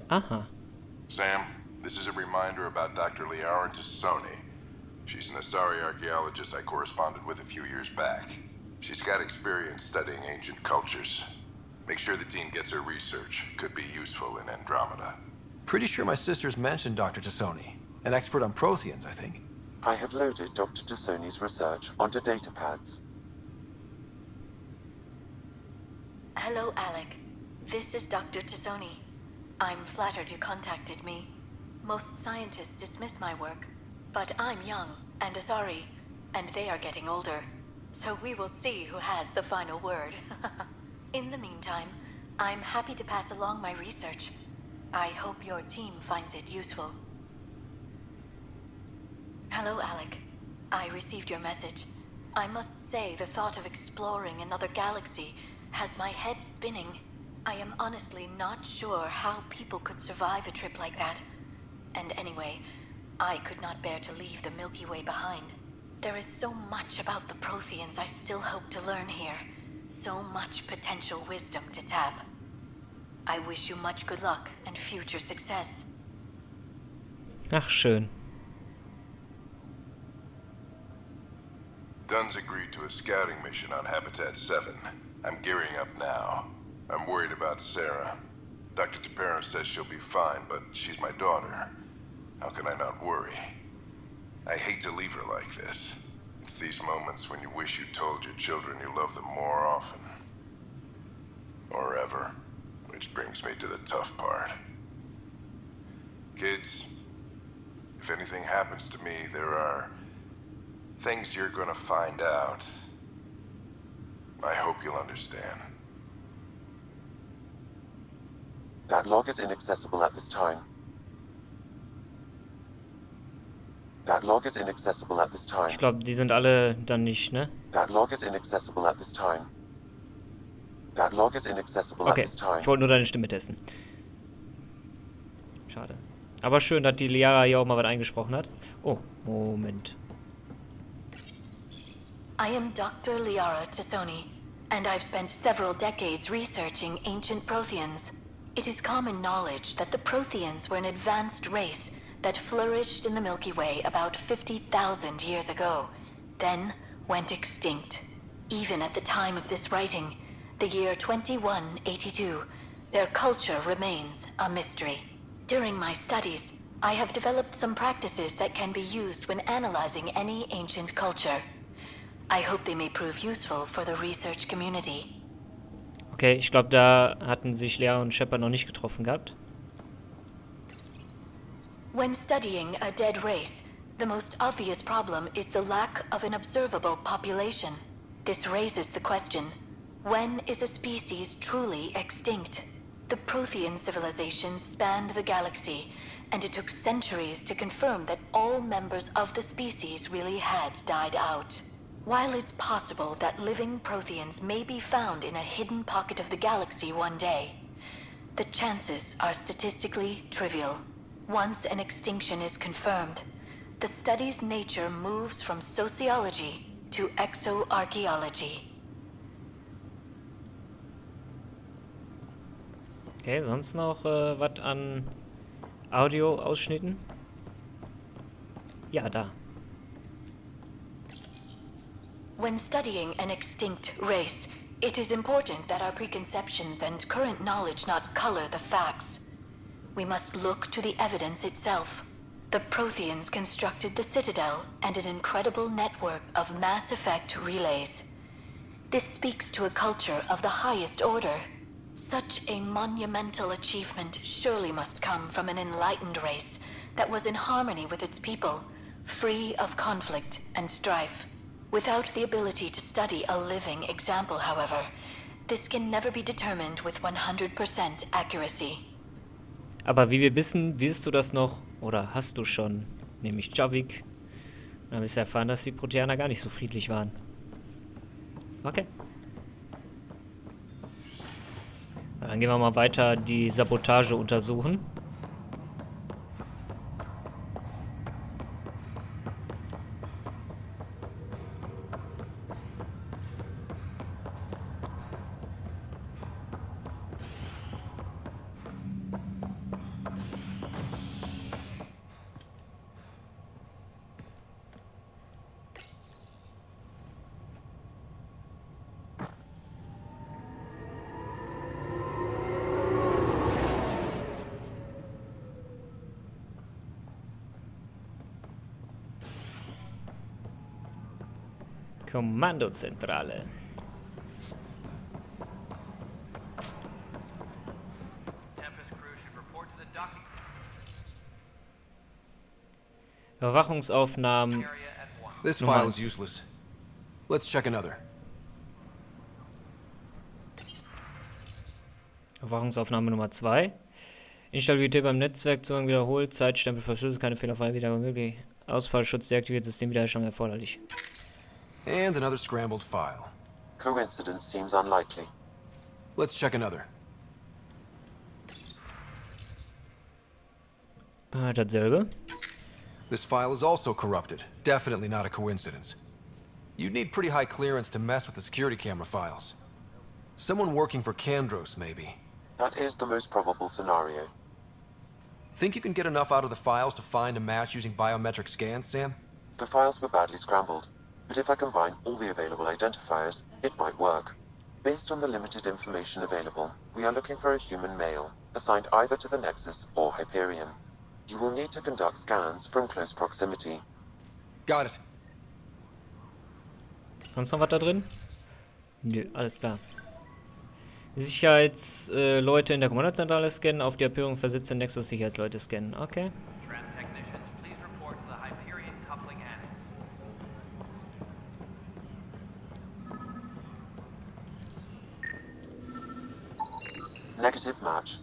Aha. Sam, this is a reminder about Dr. Liara Tassoni. She's an Asari archaeologist I corresponded with a few years back. She's got experience studying ancient cultures. Make sure the team gets her research. Could be useful in Andromeda. Pretty sure my sisters mentioned Dr. Tassoni. An expert on Protheans, I think. I have loaded Dr. Tassoni's research onto datapads. Hello, Alec. This is Dr. Tassoni. I'm flattered you contacted me. Most scientists dismiss my work, but I'm young and Asari, and they are getting older. So we will see who has the final word. In the meantime, I'm happy to pass along my research. I hope your team finds it useful. Hello, Alec. I received your message. I must say the thought of exploring another galaxy has my head spinning. I am honestly not sure how people could survive a trip like that. And anyway, I could not bear to leave the Milky Way behind. There is so much about the Protheans I still hope to learn here. So much potential wisdom to tap. I wish you much good luck and future success. Ach, schön. Dunn's agreed to a scouting mission on Habitat 7. I'm gearing up now. I'm worried about Sarah. Dr. Tapero says she'll be fine, but she's my daughter. How can I not worry? I hate to leave her like this. It's these moments when you wish you told your children you love them more often. Or ever. Which brings me to the tough part. Kids, if anything happens to me, there are things you're gonna find out. I hope you'll understand. That log is inaccessible at this time. That log is inaccessible at this time. Ich glaube, die sind alle dann nicht, ne? That log is inaccessible at this time. That log is inaccessible at Okay, this time. ich wollte nur deine Stimme testen. Schade. Aber schön, dass die Liara hier auch mal was eingesprochen hat. Oh, Moment. I am Dr. Liara Tassoni, and I've spent several decades researching ancient Protheans. It is common knowledge that the Protheans were an advanced race that flourished in the Milky Way about 50,000 years ago, then went extinct. Even at the time of this writing, the year 2182, their culture remains a mystery. During my studies, I have developed some practices that can be used when analyzing any ancient culture. I hope they may prove useful for the research community. Okay, ich glaube, da hatten sich Lea und Shepard noch nicht getroffen gehabt. When studying a dead race, the most obvious problem is the lack of an observable population. This raises the question, when is a species truly extinct? The Prothean civilizations spanned the galaxy, and it took centuries to confirm that all members of the species really had died out. While it's possible that living Protheans may be found in a hidden pocket of the galaxy one day, the chances are statistically trivial. Once an extinction is confirmed, the study's nature moves from sociology to exoarchaeology. Okay, sonst noch was an Audio-Ausschnitten? Ja, da. When studying an extinct race, it is important that our preconceptions and current knowledge not color the facts. We must look to the evidence itself. The Protheans constructed the Citadel and an incredible network of mass effect relays. This speaks to a culture of the highest order. Such a monumental achievement surely must come from an enlightened race that was in harmony with its people, free of conflict and strife. Without the ability to study a living example, however, this can never be determined with 100% accuracy. Aber wie wir wissen, wirst du das noch, oder hast du schon, nämlich Javik. Dann wirst du erfahren, dass die Proteaner gar nicht so friedlich waren. Okay. Dann gehen wir mal weiter die Sabotage untersuchen. Kommandozentrale. Überwachungsaufnahmen. This Nummer file eins. is useless. Let's check another. Überwachungsaufnahme Nummer 2. Instabilität beim Netzwerkzugang wiederholt. Zeitstempel verschlüsselt, keine fehlerfreie Wiedergabe möglich. Ausfallschutz deaktiviert, Systemwiederherstellung erforderlich. And another scrambled file. Coincidence seems unlikely. Let's check another. Dasselbe. This file is also corrupted. Definitely not a coincidence. You'd need pretty high clearance to mess with the security camera files. Someone working for Kandros, maybe. That is the most probable scenario. Think you can get enough out of the files to find a match using biometric scans, Sam? The files were badly scrambled, but if I combine all the available identifiers, it might work. Based on the limited information available, we are looking for a human male, assigned either to the Nexus or Hyperion. You will need to conduct scans from close proximity. Got it. Sonst noch was da drin? Nö, alles klar. Sicherheitsleute in der Kommandozentrale scannen, auf die Erhöhung versetzte Nexus-Sicherheitsleute scannen. Okay. Negative match.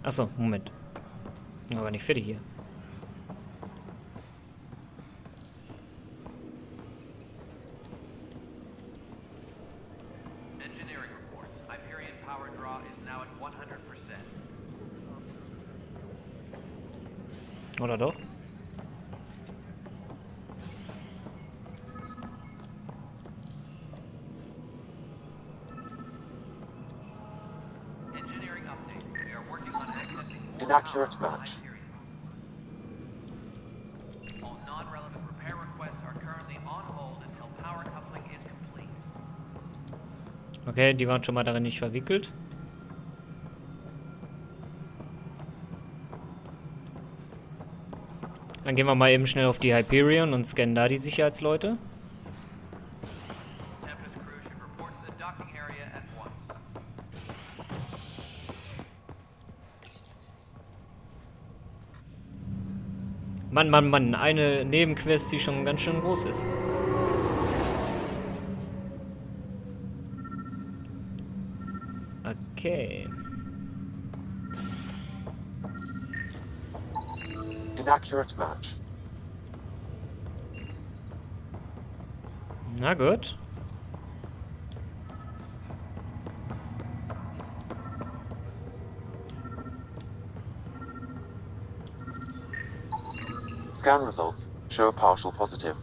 Achso, Moment. Aber nicht fertig hier. Engineering reports. Hyperion power draw is now at 100%. Oder doch? Engineering update. We are working on accessing more Inaccurate power from match. Hyperion. All non-relevant repair requests are currently on hold until power coupling is complete. Okay, die waren schon mal darin nicht verwickelt. Dann gehen wir mal eben schnell auf die Hyperion und scannen da die Sicherheitsleute. Tempest crew should report to the docking area at once. Mann, Mann, Mann. Eine Nebenquest, die schon ganz schön groß ist. Okay. Inaccurate match. Na gut. Scan results show a partial positive.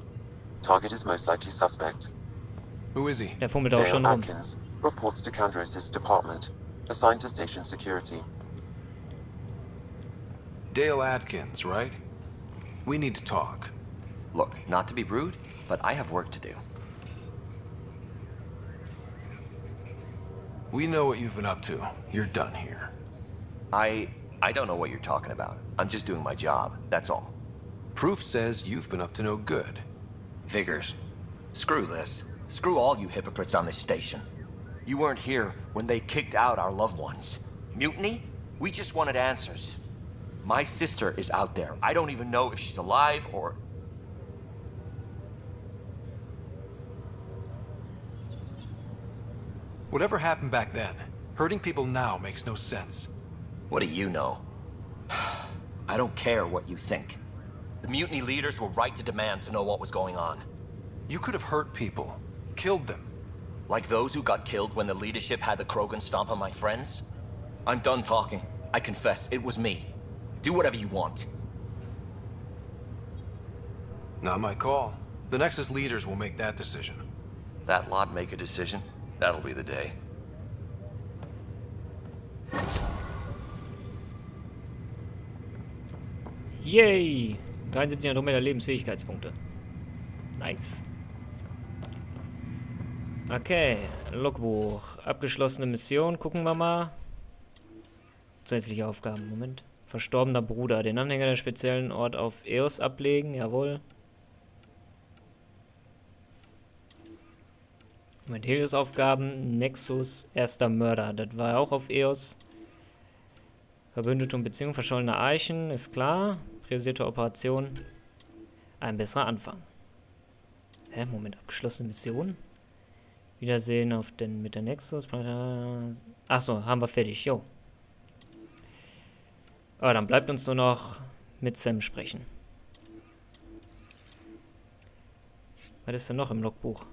Target is most likely suspect. Who is he? Der fummelt auch schon Dale rum. Atkins reports to Kandros' department, assigned to station security. Dale Atkins, right? We need to talk. Look, not to be rude, but I have work to do. We know what you've been up to. You're done here. I don't know what you're talking about. I'm just doing my job, that's all. Proof says you've been up to no good. Figures. Screw this. Screw all you hypocrites on this station. You weren't here when they kicked out our loved ones. Mutiny? We just wanted answers. My sister is out there. I don't even know if she's alive or... Whatever happened back then, hurting people now makes no sense. What do you know? I don't care what you think. The mutiny leaders were right to demand to know what was going on. You could have hurt people, killed them. Like those who got killed when the leadership had the Krogan stomp on my friends? I'm done talking. I confess, it was me. Do whatever you want. Not my call. The Nexus leaders will make that decision. That lot make a decision? That'll be the day. Yay! 73 Andromeda Lebensfähigkeitspunkte. Nice. Okay, Logbuch. Abgeschlossene Mission. Gucken wir mal. Zusätzliche Aufgaben. Moment. Verstorbener Bruder. Den Anhänger der speziellen Ort auf Eos ablegen. Jawohl. Moment. Helios-Aufgaben. Nexus. Erster Mörder. Das war auch auf Eos. Verbündete und Beziehung. Verschollene Eichen. Ist klar. Priorisierte Operation. Ein besserer Anfang. Hä? Moment. Abgeschlossene Mission. Wiedersehen auf den mit der Nexus. Achso, haben wir fertig. Jo. Aber dann bleibt uns nur noch mit Sam sprechen. Was ist denn noch im Logbuch?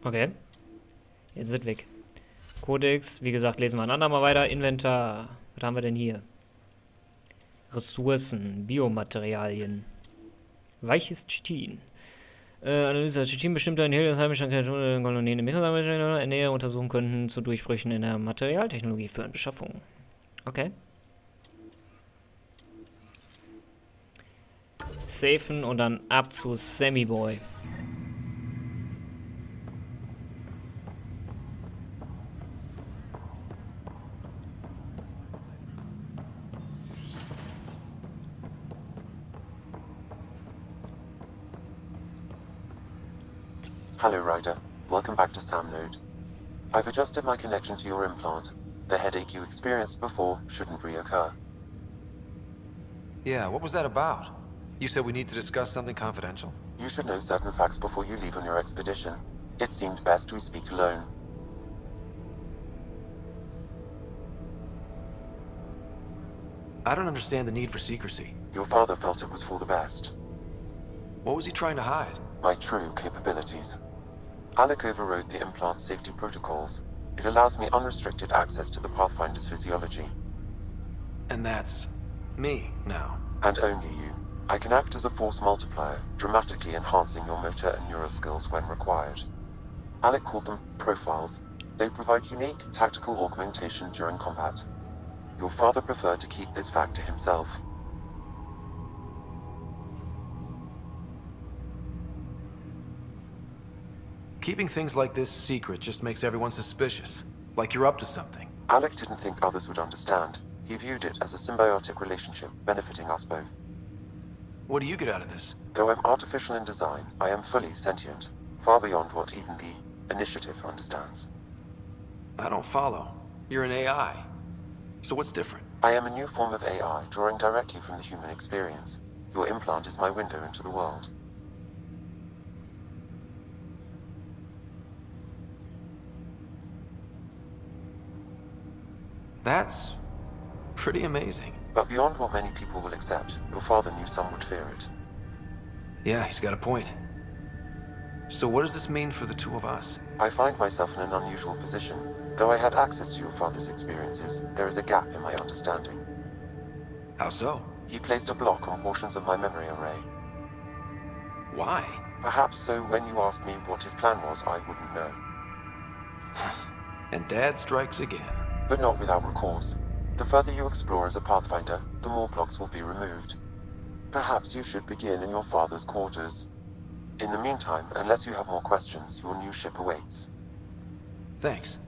Okay. Jetzt sind weg. Codex, wie gesagt, lesen wir ein andermal weiter. Inventar. Was haben wir denn hier? Ressourcen, Biomaterialien. Weiches Chitin. Analyse. Chitin bestimmt ein Helios heimischer Kolonien im näher untersuchen könnten zu Durchbrüchen in der Materialtechnologie für eine Beschaffung. Okay. Safen und dann ab zu Sammy Boy. Hello, Ryder. Welcome back to Sam Node. I've adjusted my connection to your implant. The headache you experienced before shouldn't reoccur. Yeah, what was that about? You said we need to discuss something confidential. You should know certain facts before you leave on your expedition. It seemed best we speak alone. I don't understand the need for secrecy. Your father felt it was for the best. What was he trying to hide? My true capabilities. Alec overrode the implant's safety protocols. It allows me unrestricted access to the Pathfinder's physiology. And that's me now. And only you. I can act as a force multiplier, dramatically enhancing your motor and neural skills when required. Alec called them profiles. They provide unique tactical augmentation during combat. Your father preferred to keep this fact to himself. Keeping things like this secret just makes everyone suspicious. Like you're up to something. Alec didn't think others would understand. He viewed it as a symbiotic relationship, benefiting us both. What do you get out of this? Though I'm artificial in design, I am fully sentient, far beyond what even the Initiative understands. I don't follow. You're an AI. So what's different? I am a new form of AI, drawing directly from the human experience. Your implant is my window into the world. That's pretty amazing. But beyond what many people will accept, your father knew some would fear it. Yeah, he's got a point. So what does this mean for the two of us? I find myself in an unusual position. Though I had access to your father's experiences, there is a gap in my understanding. How so? He placed a block on portions of my memory array. Why? Perhaps so when you asked me what his plan was, I wouldn't know. And Dad strikes again. But not without recourse. The further you explore as a Pathfinder, the more blocks will be removed. Perhaps you should begin in your father's quarters. In the meantime, unless you have more questions, your new ship awaits. Thanks.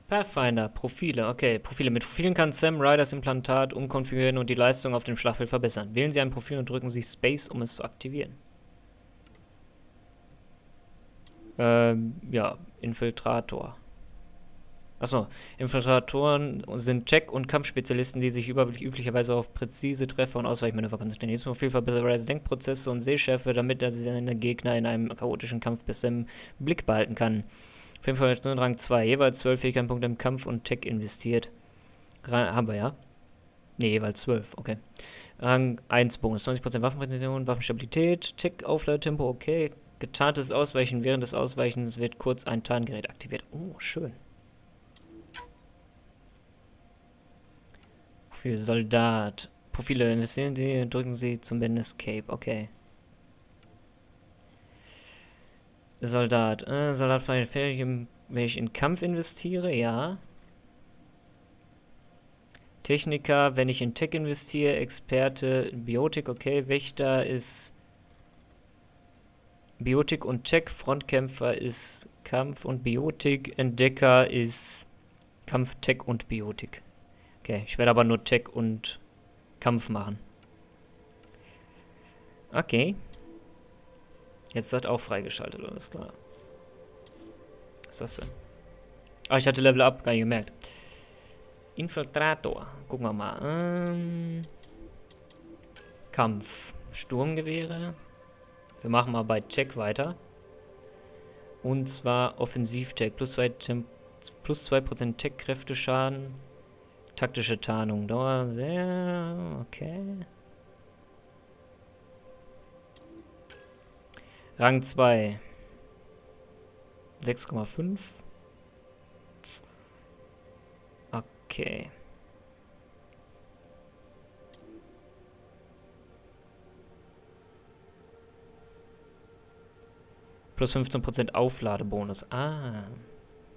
Pathfinder, Profile. Okay, Profile. Mit Profilen kann Sam Ryders Implantat umkonfigurieren und die Leistung auf dem Schlachtfeld verbessern. Wählen Sie ein Profil und drücken Sie Space, um es zu aktivieren. Ja, Infiltrator. Achso, Infiltratoren sind Check- und Kampfspezialisten, die sich üblicherweise auf präzise Treffer und Ausweichmanöver konzentrieren. Dieses Profil verbessert Ryders Denkprozesse und Sehschärfe, damit er seine Gegner in einem chaotischen Kampf bis im Blick behalten kann. Auf jeden Fall Rang 2, jeweils 12 Fähigkeitenpunkte im Kampf und Tech investiert. Haben wir ja? Ne, jeweils 12, okay. Rang 1 Bonus, 20% Waffenpräzision, Waffenstabilität, Tech-Aufladetempo, okay. Getarntes Ausweichen, während des Ausweichens wird kurz ein Tarngerät aktiviert. Oh, schön. Profil Soldat. Profile investieren Sie, drücken Sie zum Beenden Escape, okay. Soldat. Soldat fähig, wenn ich in Kampf investiere, ja. Techniker, wenn ich in Tech investiere, Experte, Biotik, okay, Wächter ist Biotik und Tech, Frontkämpfer ist Kampf und Biotik, Entdecker ist Kampf, Tech und Biotik. Okay, ich werde aber nur Tech und Kampf machen. Okay. Jetzt ist das auch freigeschaltet, alles klar. Was ist das denn? Ah, ich hatte Level Up, gar nicht gemerkt. Infiltrator. Gucken wir mal. Kampf. Sturmgewehre. Wir machen mal bei Check weiter. Und zwar Offensiv-Tech. Plus 2% Tech-Kräfteschaden. Taktische Tarnung. Dauer sehr... Okay. Rang 2. 6,5. Okay. Plus 15% Aufladebonus. Ah.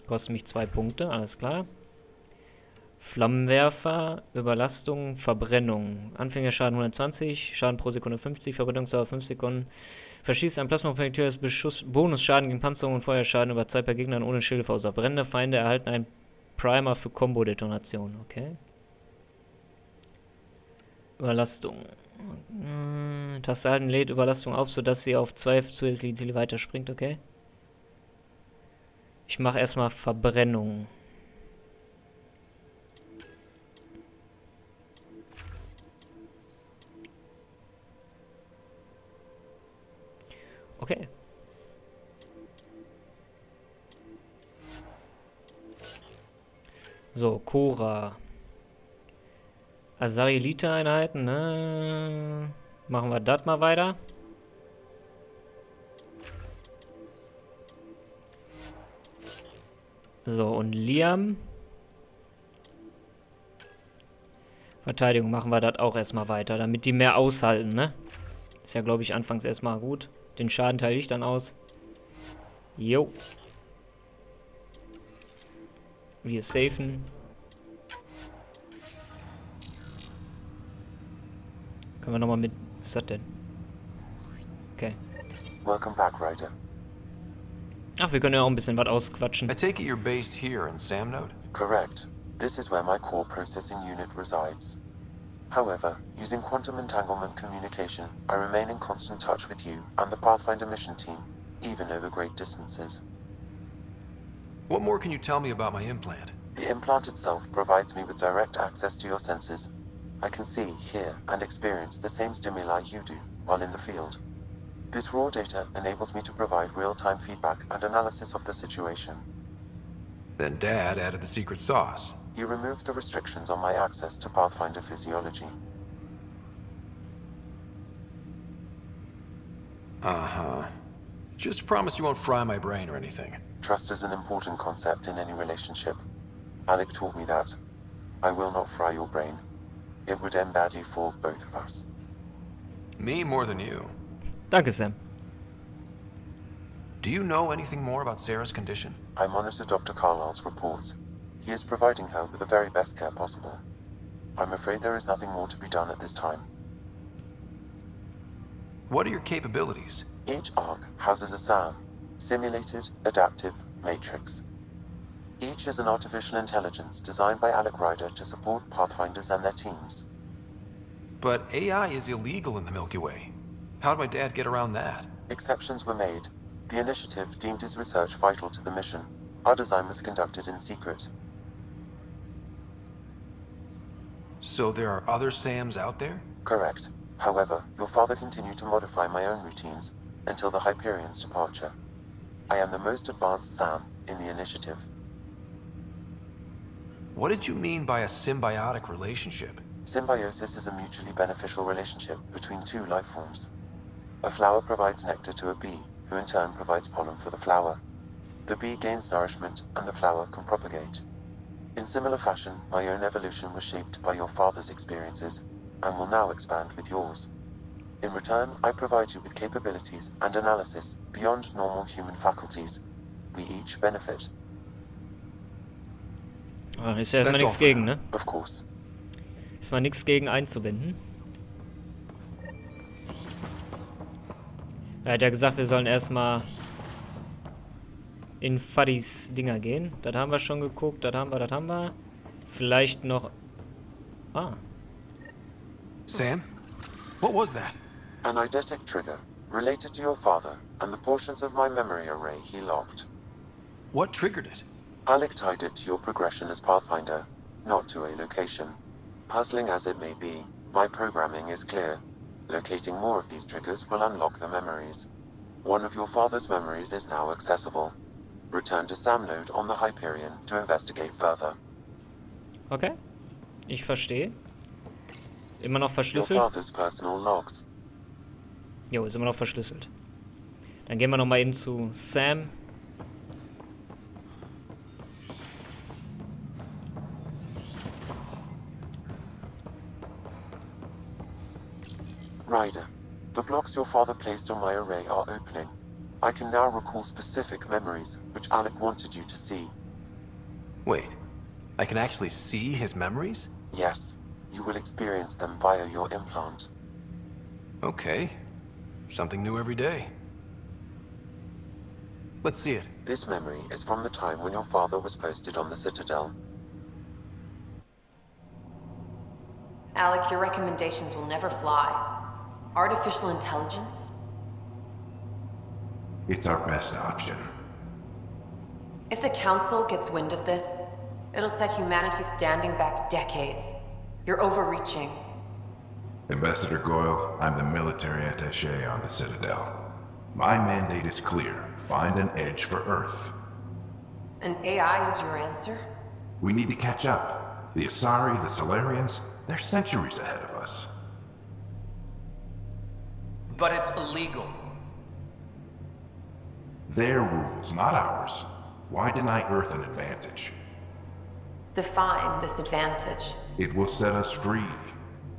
Kostet mich 2 Punkte, alles klar. Flammenwerfer, Überlastung, Verbrennung. Anfängerschaden 120, Schaden pro Sekunde 50, Verbrennungsdauer 5 Sekunden. Verschießt ein Plasmaprojektil als Beschuss, Bonusschaden gegen Panzerung und Feuerschaden über Zeit bei Gegnern ohne Schilde verursacht. Brennende Feinde erhalten einen Primer für Combo-Detonation, okay. Überlastung. Taste halten lädt Überlastung auf, sodass sie auf 2 zusätzliche Ziele weiterspringt, okay. Ich mache erstmal Verbrennung. Okay. So, Cora. Asarilita-Einheiten, ne? Machen wir das mal weiter. So, und Liam. Verteidigung machen wir das auch erstmal weiter, damit die mehr aushalten, ne? Ist ja, glaube ich, anfangs erstmal gut. Den Schaden teile ich dann aus. Jo. Wir safen. Können wir nochmal mit... Was ist das denn? Okay. Welcome back, Ryder. Ach, wir können ja auch ein bisschen was ausquatschen. I take it you're based here in Samnode? Correct. This is where my core processing unit resides. However, using quantum entanglement communication, I remain in constant touch with you and the Pathfinder mission team, even over great distances. What more can you tell me about my implant? The implant itself provides me with direct access to your senses. I can see, hear, and experience the same stimuli you do while in the field. This raw data enables me to provide real-time feedback and analysis of the situation. Then Dad added the secret sauce. You removed the restrictions on my access to Pathfinder physiology. Uh-huh. Just promise you won't fry my brain or anything. Trust is an important concept in any relationship. Alec taught me that. I will not fry your brain. It would end badly for both of us. Me more than you. Danke, Sam. Do you know anything more about Sarah's condition? I monitor Dr. Carlisle's reports. He is providing her with the very best care possible. I'm afraid there is nothing more to be done at this time. What are your capabilities? Each arc houses a SAM, Simulated Adaptive Matrix. Each is an artificial intelligence designed by Alec Ryder to support Pathfinders and their teams. But AI is illegal in the Milky Way. How'd my dad get around that? Exceptions were made. The initiative deemed his research vital to the mission. Our design was conducted in secret. So there are other Sams out there? Correct. However, your father continued to modify my own routines until the Hyperion's departure. I am the most advanced SAM in the initiative. What did you mean by a symbiotic relationship? Symbiosis is a mutually beneficial relationship between two life forms. A flower provides nectar to a bee, who in turn provides pollen for the flower. The bee gains nourishment, and the flower can propagate. In similar fashion, my own evolution was shaped by your father's experiences, and will now expand with yours. In return, I provide you with capabilities and analysis beyond normal human faculties. We each benefit. Ist ja erstmal nichts gegen, ne? Of course. Ist mal nichts gegen einzuwenden. Er hat ja gesagt, wir sollen erstmal in Fuddys Dinger gehen. Das haben wir schon geguckt. Das haben wir. Vielleicht noch... Ah. Sam? What was that? An eidetic trigger, related to your father, and the portions of my memory array he locked. What triggered it? Alec tied it to your progression as Pathfinder, not to a location. Puzzling as it may be, my programming is clear. Locating more of these triggers will unlock the memories. One of your father's memories is now accessible. Return to Sam node on the Hyperion to investigate further. Okay. Ich verstehe. Immer noch Your verschlüsselt? father's personal logs. Jo, ist immer noch verschlüsselt. Dann gehen wir nochmal eben zu Sam. Ryder, the blocks your father placed on my array are opening. I can now recall specific memories, which Alec wanted you to see. Wait, I can actually see his memories? Yes, you will experience them via your implant. Okay. Something new every day. Let's see it. This memory is from the time when your father was posted on the Citadel. Alec, your recommendations will never fly. Artificial intelligence? It's our best option. If the Council gets wind of this, it'll set humanity standing back decades. You're overreaching. Ambassador Goyle, I'm the military attaché on the Citadel. My mandate is clear. Find an edge for Earth. And AI is your answer? We need to catch up. The Asari, the Solarians, they're centuries ahead of us. But it's illegal. Their rules, not ours. Why deny Earth an advantage? Define this advantage. It will set us free.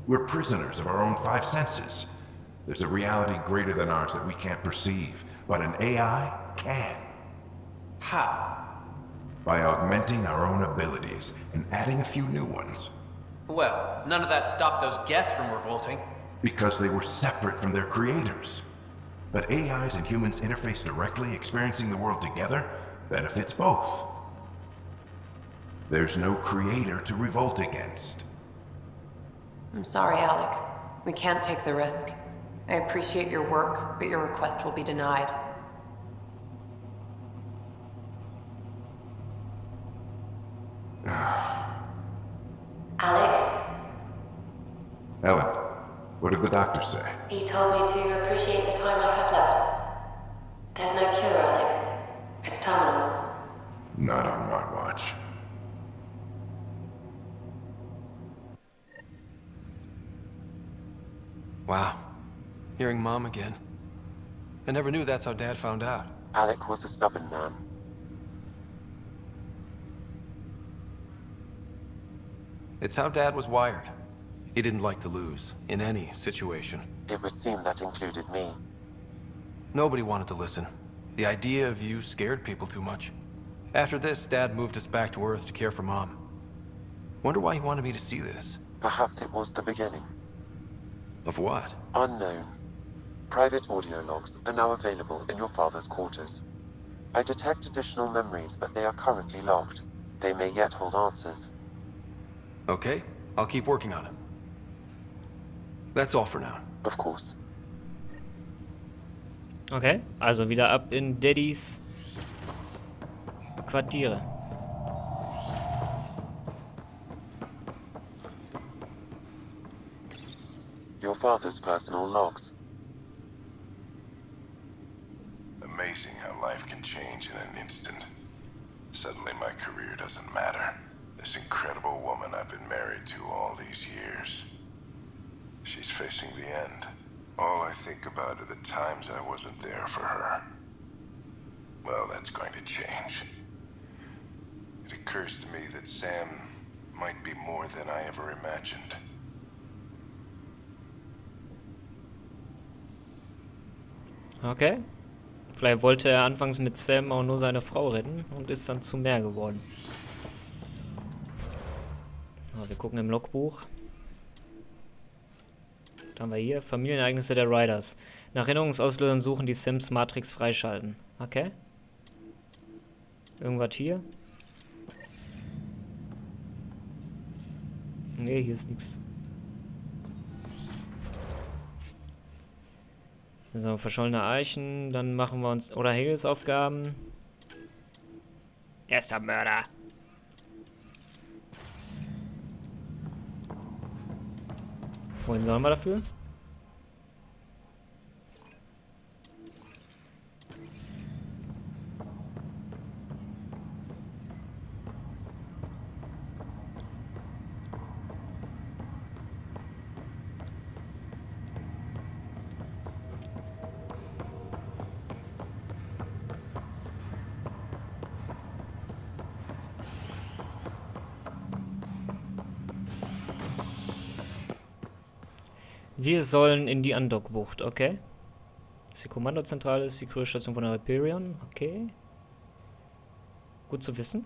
We're prisoners of our own five senses. There's a reality greater than ours that we can't perceive, but an AI can. How? By augmenting our own abilities and adding a few new ones. Well, none of that stopped those Geth from revolting. Because they were separate from their creators. But AIs and humans interface directly, experiencing the world together, benefits both. There's no creator to revolt against. I'm sorry, Alec. We can't take the risk. I appreciate your work, but your request will be denied. Alec, Ellen, what did the doctor say? he told me to appreciate the time I have left. There's no cure, Alec. It's terminal. Not on my watch. Wow. Hearing Mom again. I never knew that's how Dad found out. Alec was a stubborn man. It's how Dad was wired. He didn't like to lose, in any situation. It would seem that included me. Nobody wanted to listen. The idea of you scared people too much. After this, Dad moved us back to Earth to care for Mom. Wonder why he wanted me to see this. Perhaps it was the beginning. Of what? Unknown. Private audio logs are now available in your father's quarters. I detect additional memories, but they are currently locked. They may yet hold answers. Okay, I'll keep working on it. That's all for now. Of course. Okay, also wieder ab in Daddys Quartiere. Your father's personal logs. Amazing how life can change in an instant. Suddenly my career doesn't matter. This incredible woman I've been married to all these years. She's facing the end. All I think about are the times I wasn't there for her. Well, that's going to change. It occurs to me that Sam might be more than I ever imagined. Okay. Vielleicht wollte er anfangs mit Sam auch nur seine Frau retten und ist dann zu mehr geworden. So, wir gucken im Logbuch. Da haben wir hier Familienereignisse der Riders. Nach Erinnerungsauslösern suchen, die Sims Matrix freischalten. Okay. Irgendwas hier? Ne, hier ist nichts. So, verschollene Eichen. Dann machen wir uns... Oder Hilfsaufgaben. Erster Mörder. Wohin sollen wir dafür? Wir sollen in die Andockbucht, okay. Das ist die Kommandozentrale, ist die Crew-Station von der Hyperion, okay. Gut zu wissen.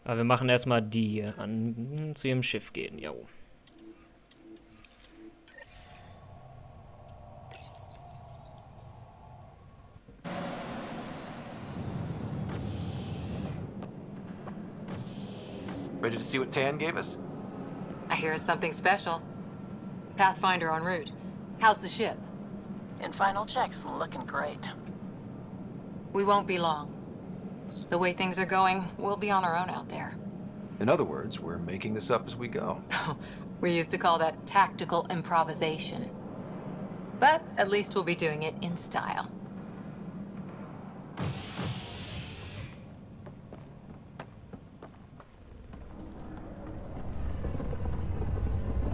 Aber wir machen erstmal die hier an zu ihrem Schiff gehen, jo. Ready to see what Tan gave us? I hear it's something special. Pathfinder en route. How's the ship? In final checks, looking great. We won't be long. The way things are going, we'll be on our own out there. In other words, we're making this up as we go. We used to call that tactical improvisation. But at least we'll be doing it in style.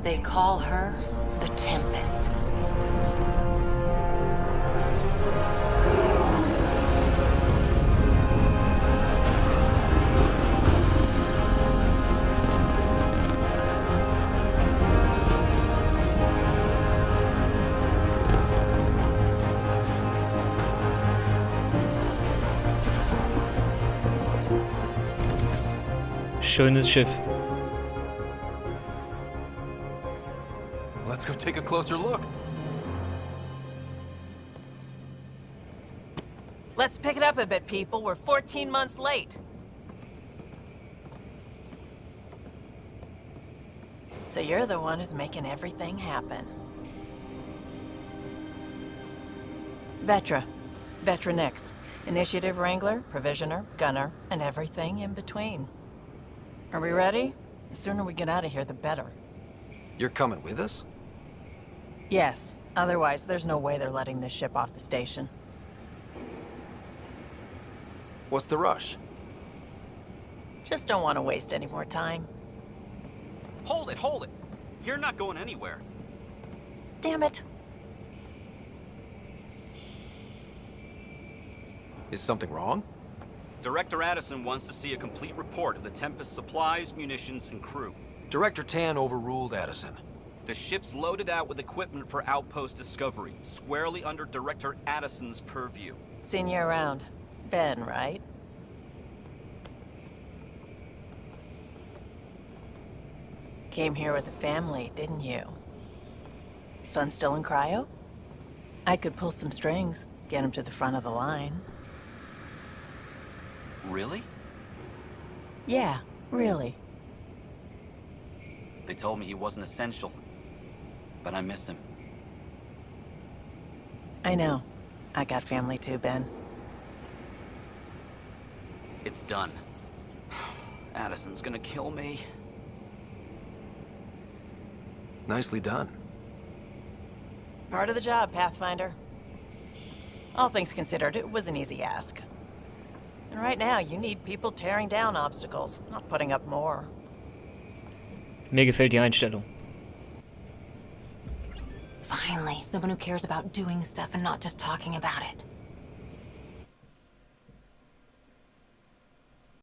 They call her the Tempest. Schönes Schiff. Let's go take a closer look. Let's pick it up a bit, people. We're 14 months late. So you're the one who's making everything happen. Vetra. Vetronix. Initiative Wrangler, Provisioner, Gunner, and everything in between. Are we ready? The sooner we get out of here, the better. You're coming with us? Yes. Otherwise, there's no way they're letting this ship off the station. What's the rush? Just don't want to waste any more time. Hold it, hold it! You're not going anywhere. Damn it. Is something wrong? Director Addison wants to see a complete report of the Tempest's supplies, munitions, and crew. Director Tan overruled Addison. The ship's loaded out with equipment for outpost discovery, squarely under Director Addison's purview. Seen you around. Ben, right? Came here with a family, didn't you? Son still in cryo? I could pull some strings, get him to the front of the line. Really? Yeah, really. They told me he wasn't essential, but I miss him. I know. I got family too, Ben. It's done. Addison's gonna kill me. Nicely done. Part of the job, Pathfinder. All things considered, it was an easy ask. And right now, you need people tearing down obstacles, not putting up more. Mir gefällt die Einstellung. Finally, someone who cares about doing stuff and not just talking about it.